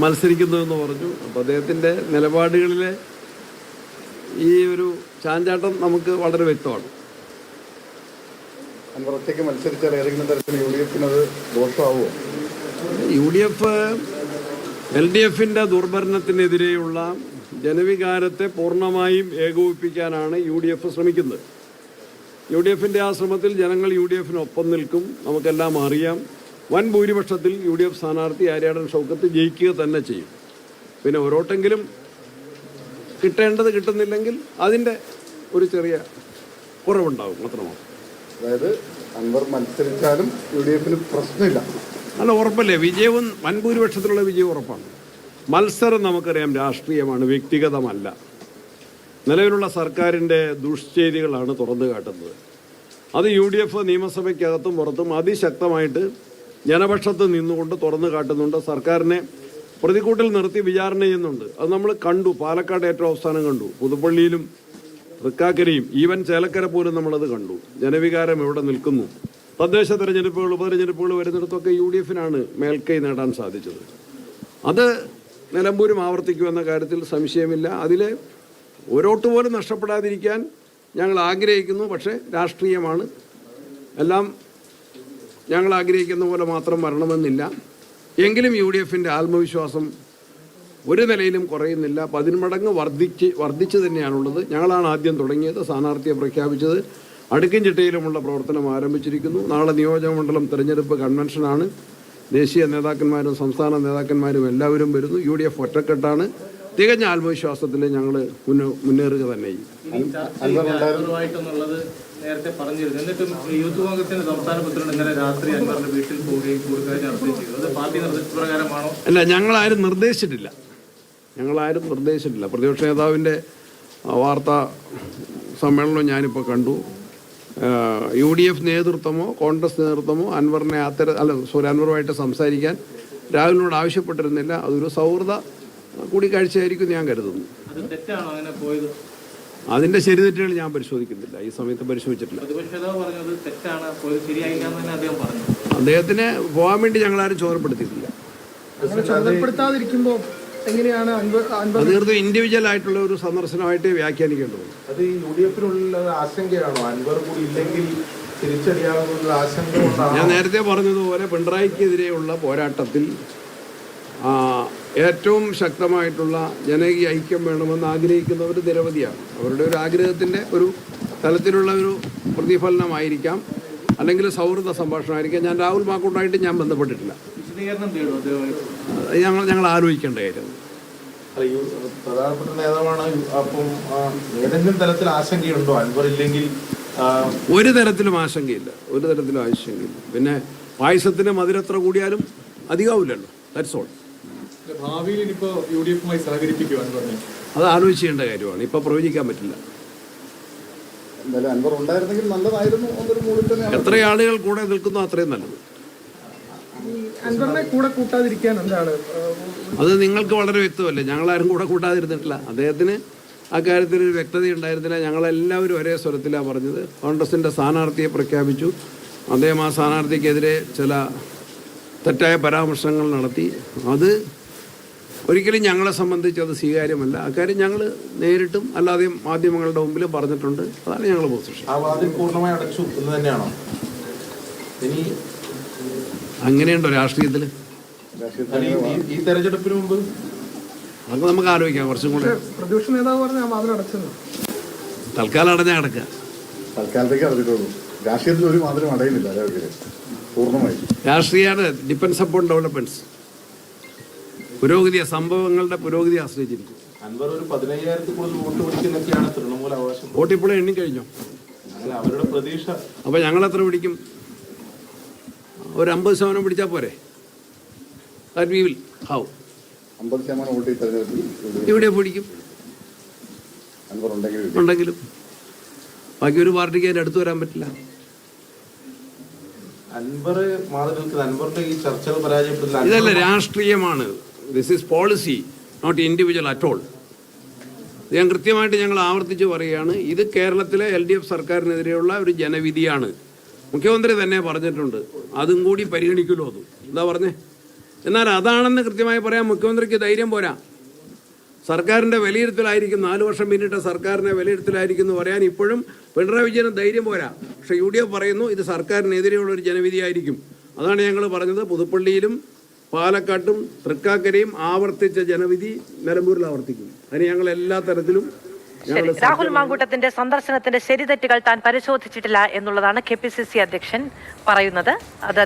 മത്സരിക്കുന്നതെന്ന് പറഞ്ഞു. അപ്പോൾ അദ്ദേഹത്തിൻ്റെ നിലപാടുകളിലെ ഈ ഒരു ചാഞ്ചാട്ടം നമുക്ക് വളരെ വ്യക്തമാണ്. അൻവർ ഒറ്റയ്ക്ക് മത്സരിച്ചാൽ ഏതെങ്കിലും തരത്തിൽ UDF അത് ദോഷമാവുമോ? UDF LDFിൻ്റെ ദുർഭരണത്തിനെതിരെയുള്ള ജനവികാരത്തെ പൂർണ്ണമായും ഏകോപിപ്പിക്കാനാണ് UDF ശ്രമിക്കുന്നത്. UDFിൻ്റെ ആ ശ്രമത്തിൽ ജനങ്ങൾ UDFിനൊപ്പം നിൽക്കും. നമുക്കെല്ലാം അറിയാം, വൻ ഭൂരിപക്ഷത്തിൽ UDF സ്ഥാനാർത്ഥി ആര്യാടൻ ഷൗക്കത്ത് ജയിക്കുക തന്നെ ചെയ്യും. പിന്നെ ഓരോട്ടെങ്കിലും കിട്ടേണ്ടത് കിട്ടുന്നില്ലെങ്കിൽ അതിൻ്റെ ഒരു ചെറിയ കുറവുണ്ടാകും മാത്രമാണ്. അതായത് അൻവർ മത്സരിച്ചാലും UDFിന് പ്രശ്നമില്ല. അല്ല, ഉറപ്പല്ലേ, വിജയവും വൻ ഭൂരിപക്ഷത്തിലുള്ള വിജയം ഉറപ്പാണ്. മത്സരം നമുക്കറിയാം രാഷ്ട്രീയമാണ്, വ്യക്തിഗതമല്ല. നിലവിലുള്ള സർക്കാരിൻ്റെ ദുഷ്ചെയ്തികളാണ് തുറന്നു കാട്ടുന്നത്. അത് UDF നിയമസഭയ്ക്കകത്തും പുറത്തും അതിശക്തമായിട്ട് ജനപക്ഷത്ത് നിന്നുകൊണ്ട് തുറന്നു കാട്ടുന്നുണ്ട്. സർക്കാരിനെ പ്രതിക്കൂട്ടിൽ നിർത്തി വിചാരണ ചെയ്യുന്നുണ്ട്. അത് നമ്മൾ കണ്ടു. പാലക്കാട് ഏറ്റവും അവസാനം കണ്ടു, പുതുപ്പള്ളിയിലും തൃക്കാക്കരയും ഈവൻ ചേലക്കര പോലും നമ്മളത് കണ്ടു. ജനവികാരം എവിടെ നിൽക്കുന്നു. തദ്ദേശ തെരഞ്ഞെടുപ്പുകൾ, ഉപതെരഞ്ഞെടുപ്പുകൾ വരുന്നിടത്തൊക്കെ UDFിനാണ് മേൽക്കൈ നേടാൻ സാധിച്ചത്. അത് നിലമ്പൂരും ആവർത്തിക്കുമെന്ന കാര്യത്തിൽ സംശയമില്ല. അതിൽ ഒരോട്ട് പോലും നഷ്ടപ്പെടാതിരിക്കാൻ ഞങ്ങൾ ആഗ്രഹിക്കുന്നു. പക്ഷേ രാഷ്ട്രീയമാണ്, എല്ലാം ഞങ്ങൾ ആഗ്രഹിക്കുന്ന പോലെ മാത്രം വരണമെന്നില്ല. എങ്കിലും UDFിൻ്റെ ആത്മവിശ്വാസം ഒരു നിലയിലും കുറയുന്നില്ല, 10 മടങ്ങ് വർദ്ധിച്ച് തന്നെയാണുള്ളത്. ഞങ്ങളാണ് ആദ്യം തുടങ്ങിയത്, സ്ഥാനാർത്ഥിയെ പ്രഖ്യാപിച്ചത്. അടുക്കും ചിട്ടയിലുമുള്ള പ്രവർത്തനം ആരംഭിച്ചിരിക്കുന്നു. നാളെ നിയോജകമണ്ഡലം തെരഞ്ഞെടുപ്പ് കൺവെൻഷനാണ്. ദേശീയ നേതാക്കന്മാരും സംസ്ഥാന നേതാക്കന്മാരും എല്ലാവരും വരുന്നു. UDF ഒറ്റക്കെട്ടാണ്. തികഞ്ഞ ആത്മവിശ്വാസത്തിൽ ഞങ്ങൾ മുന്നേറുക തന്നെ ചെയ്യും. നേരത്തെ പറഞ്ഞിരുന്നു. എന്നിട്ടും യൂത്ത് കോൺഗ്രസിന്റെ സംസ്ഥാന പ്രസിഡന്റ് ഇന്നലെ രാത്രി അൻവറിന്റെ വീട്ടിൽ പോവുകയും കൂടിക്കാഴ്ച നടത്തുകയും ചെയ്തു. അത് പാർട്ടി നിർദ്ദേശപ്രകാരമാണോ? അല്ല, ഞങ്ങളാരും നിർദ്ദേശിച്ചിട്ടില്ല. പ്രതിപക്ഷ നേതാവിൻ്റെ വാർത്താ സമ്മേളനം ഞാനിപ്പോൾ കണ്ടു. UDF നേതൃത്വമോ കോൺഗ്രസ് നേതൃത്വമോ അൻവറുമായിട്ട് സംസാരിക്കാൻ രാഹുലിനോട് ആവശ്യപ്പെട്ടിരുന്നില്ല. അതൊരു സൗഹൃദ കൂടിക്കാഴ്ചയായിരിക്കും ഞാൻ കരുതുന്നു. അതിൻ്റെ ശരിതെറ്റുകൾ ഞാൻ പരിശോധിക്കുന്നില്ല, ഈ സമയത്ത് പരിശോധിച്ചിട്ടില്ല. അദ്ദേഹത്തിന് പോകാൻ വേണ്ടി ഞങ്ങളാരും ചുമതലപ്പെടുത്തിയിട്ടില്ല. തീർത്തും ഇൻഡിവിജ്വൽ ആയിട്ടുള്ള ഒരു സന്ദർശനമായിട്ട് വ്യാഖ്യാനിക്കേണ്ടതുണ്ട്. അത് UDFിനുള്ള ആശങ്കയാണോ? അൻവർ കൂടി ഇല്ലെങ്കിൽ തിരിച്ചടിയാകുന്ന ആശങ്ക. ഞാൻ നേരത്തെ പറഞ്ഞതുപോലെ പിണറായിക്കെതിരെയുള്ള പോരാട്ടത്തിൽ ഏറ്റവും ശക്തമായിട്ടുള്ള ജനകീയ ഐക്യം വേണമെന്ന് ആഗ്രഹിക്കുന്നവർ നിരവധിയാണ്. അവരുടെ ഒരു ആഗ്രഹത്തിൻ്റെ ഒരു തലത്തിലുള്ള ഒരു പ്രതിഫലനമായിരിക്കാം, അല്ലെങ്കിൽ സൗഹൃദ സംഭാഷണമായിരിക്കാം. ഞാൻ രാഹുൽ മാക്കൂട്ടായിട്ട് ഞാൻ ബന്ധപ്പെട്ടിട്ടില്ല. ഞങ്ങൾ ആലോചിക്കേണ്ട കാര്യം. പ്രധാനപ്പെട്ട നേതാവാണ്. അപ്പം ഏതെങ്കിലും തരത്തിൽ ആശങ്കയുണ്ടോ അൻവർ ഇല്ലെങ്കിൽ? ഒരു തരത്തിലും ആശങ്കയില്ല. പിന്നെ പായസത്തിന് മധുരത്ര കൂടിയാലും അധികമാവില്ലല്ലോ. That's all. ഭാവിയിൽ ഇനിയിപ്പോൾ UDFുമായി സഹകരിപ്പിക്കുവാൻ പറഞ്ഞു, അത് ആലോചിക്കേണ്ട കാര്യമാണ്. ഇപ്പം പ്രവചിക്കാൻ പറ്റില്ല. അൻവർ ഉണ്ടായിരുന്നെങ്കിൽ നല്ലതായിരുന്നു. എത്ര ആളുകൾ കൂടെ നിൽക്കുന്നോ അത്രയും നല്ലത്. അൻവറിനെ കൂടെ കൂട്ടാതിരിക്കാൻ എന്താണ്? അത് നിങ്ങൾക്ക് വളരെ വ്യക്തമല്ലേ. ഞങ്ങളാരും കൂടെ കൂട്ടാതിരുന്നിട്ടില്ല. അദ്ദേഹത്തിന് അക്കാര്യത്തിൽ ഒരു വ്യക്തത ഉണ്ടായിരുന്നില്ല. ഞങ്ങളെല്ലാവരും ഒരേ സ്വരത്തിലാണ് പറഞ്ഞത്. കോൺഗ്രസിൻ്റെ സ്ഥാനാർത്ഥിയെ പ്രഖ്യാപിച്ചു. അദ്ദേഹം ആ സ്ഥാനാർത്ഥിക്കെതിരെ ചില തെറ്റായ പരാമർശങ്ങൾ നടത്തി. അത് ഒരിക്കലും ഞങ്ങളെ സംബന്ധിച്ച് അത് സ്വീകാര്യമല്ല. അക്കാര്യം ഞങ്ങൾ നേരിട്ടും അല്ലാതെയും മാധ്യമങ്ങളുടെ മുമ്പിൽ പറഞ്ഞിട്ടുണ്ട്. അതാണ് ഞങ്ങളുടെ പൊസിഷൻ. അങ്ങനെയുണ്ടോ രാഷ്ട്രീയത്തിൽ? ഈ തെരഞ്ഞെടുപ്പിന് മുമ്പ് അത് നമുക്ക് ആലോചിക്കാം. കുറച്ചും കൂടെ പ്രതിപക്ഷ നേതാവ് പറഞ്ഞ തൽക്കാലം അടഞ്ഞാൽ കിടക്കുക. തൽക്കാലത്തേക്ക് അടച്ചിട്ടുള്ളൂ. രാഷ്ട്രീയത്തിൽ ഒരു മാതിരി അടയുന്നില്ല പൂർണ്ണമായി. രാഷ്ട്രീയമാണ് ഡിപ്പെൻസ് അപ്പോൺ ഡെവലപ്മെന്റ്സ്. പുരോഗതിയെ, സംഭവങ്ങളുടെ പുരോഗതിയെ ആശ്രയിച്ചിരിക്കും. അൻവർ ഒരു 15,000 കൂടുതൽ വോട്ട് പിടിക്കുന്നൊക്കെയാണ് തൃണമൂൽ അവകാശം. വോട്ട് ഇപ്പോഴും എണ്ണി കഴിഞ്ഞോ? അവരുടെ പ്രതീക്ഷ. അപ്പോൾ ഞങ്ങൾ എത്ര പിടിക്കും? ഒരു 50% പിടിച്ചാൽ പോരെ? That we will how 50% vote ഈ തെരഞ്ഞെടുപ്പിൽ ഇവിടെ പിടിക്കും ഉണ്ടെങ്കിലും. ബാക്കി ഒരു പാർട്ടിക്ക് അതിൻ്റെ അടുത്ത് വരാൻ പറ്റില്ല. ഇതല്ല രാഷ്ട്രീയമാണ്. This is policy, not individual at all. ഞാൻ കൃത്യമായിട്ട് ഞങ്ങൾ ആവർത്തിച്ച് പറയുകയാണ്, ഇത് കേരളത്തിലെ LDF സർക്കാരിനെതിരെയുള്ള ഒരു ജനവിധിയാണ്. മുഖ്യമന്ത്രി തന്നെ പറഞ്ഞിട്ടുണ്ട്, അതും കൂടി പരിഗണിക്കുമല്ലോ. അത് എന്താ പറഞ്ഞേ? എന്നാൽ അതാണെന്ന് കൃത്യമായി പറയാൻ മുഖ്യമന്ത്രിക്ക് ധൈര്യം പോരാ. സർക്കാരിൻ്റെ വിലയിരുത്തലായിരിക്കും, 4 വർഷം പിന്നിട്ട സർക്കാരിൻ്റെ വിലയിരുത്തലായിരിക്കും എന്ന് പറയാൻ ഇപ്പോഴും പിണറായി വിജയന് ധൈര്യം പോരാ. പക്ഷേ UDF പറയുന്നു ഇത് സർക്കാരിനെതിരെയുള്ളൊരു ജനവിധിയായിരിക്കും. അതാണ് ഞങ്ങൾ പറഞ്ഞത്. പുതുപ്പള്ളിയിലും പാലക്കാട്ടും തൃക്കാക്കരയും ആവർത്തിച്ച ജനവിധി നിലമ്പൂരിൽ ആവർത്തിക്കും. അതിന് ഞങ്ങൾ എല്ലാ തരത്തിലും രാഹുൽ മാങ്കൂട്ടത്തിന്റെ സന്ദർശനത്തിന്റെ ശരിതെറ്റുകൾ താൻ പരിശോധിച്ചിട്ടില്ല എന്നുള്ളതാണ് KPCC അധ്യക്ഷൻ പറയുന്നത്. അത്